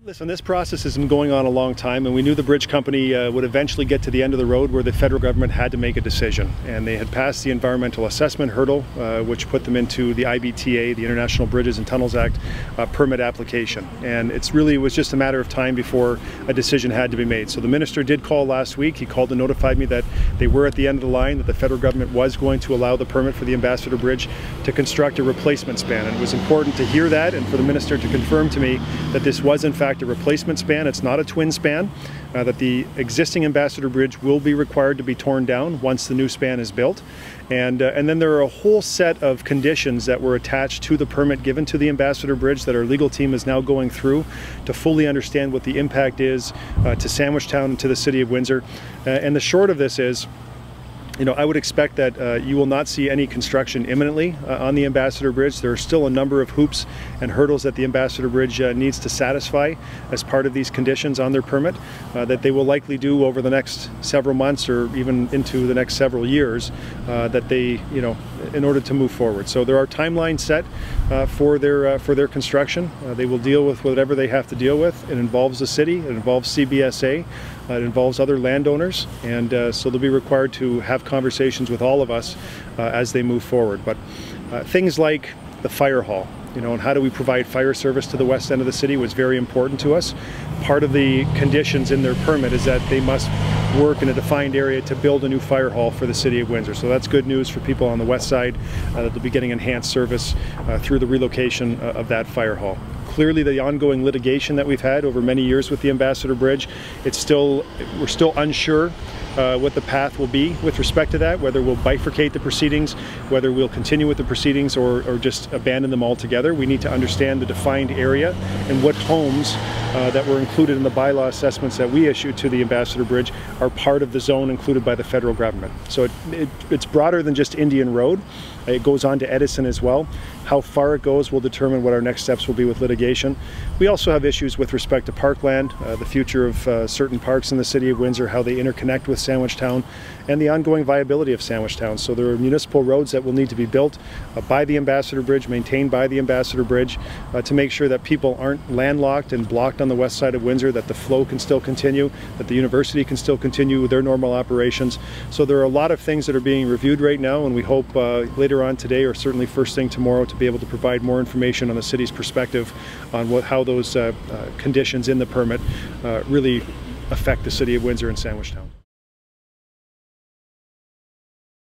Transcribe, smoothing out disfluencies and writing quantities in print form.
Listen, this process has been going on a long time, and we knew the bridge company would eventually get to the end of the road where the federal government had to make a decision. And they had passed the environmental assessment hurdle, which put them into the IBTA, the International Bridges and Tunnels Act, permit application. And it was just a matter of time before a decision had to be made. So the minister did call last week. He called and notified me that they were at the end of the line, that the federal government was going to allow the permit for the Ambassador Bridge to construct a replacement span. And it was important to hear that and for the minister to confirm to me that this was in fact a replacement span. It's not a twin span, that the existing Ambassador Bridge will be required to be torn down once the new span is built. And then there are a whole set of conditions that were attached to the permit given to the Ambassador Bridge that our legal team is now going through to fully understand what the impact is to Sandwich Town and to the City of Windsor. And the short of this is, I would expect that you will not see any construction imminently on the Ambassador Bridge. There are still a number of hoops and hurdles that the Ambassador Bridge needs to satisfy as part of these conditions on their permit that they will likely do over the next several months or even into the next several years that they, in order to move forward. So there are timelines set for their construction. They will deal with whatever they have to deal with. It involves the city, it involves CBSA, it involves other landowners, and so they'll be required to have conversations with all of us as they move forward. But things like the fire hall, and how do we provide fire service to the west end of the city was very important to us. Part of the conditions in their permit is that they must work in a defined area to build a new fire hall for the City of Windsor. So that's good news for people on the west side that they'll be getting enhanced service through the relocation of that fire hall. Clearly, the ongoing litigation that we've had over many years with the Ambassador Bridge, we're still unsure what the path will be with respect to that, whether we'll bifurcate the proceedings, whether we'll continue with the proceedings or just abandon them altogether. We need to understand the defined area and what homes that were included in the bylaw assessments that we issued to the Ambassador Bridge are part of the zone included by the federal government. So it's broader than just Indian Road. It goes on to Edison as well. How far it goes will determine what our next steps will be with litigation. We also have issues with respect to parkland, the future of certain parks in the City of Windsor, how they interconnect with Sandwich Town, and the ongoing viability of Sandwich Town. So there are municipal roads that will need to be built by the Ambassador Bridge, maintained by the Ambassador Bridge, to make sure that people aren't landlocked and blocked on the west side of Windsor, that the flow can still continue, that the university can still continue with their normal operations. So there are a lot of things that are being reviewed right now, and we hope later on today or certainly first thing tomorrow to be able to provide more information on the city's perspective on how those conditions in the permit really affect the City of Windsor and Sandwich Town.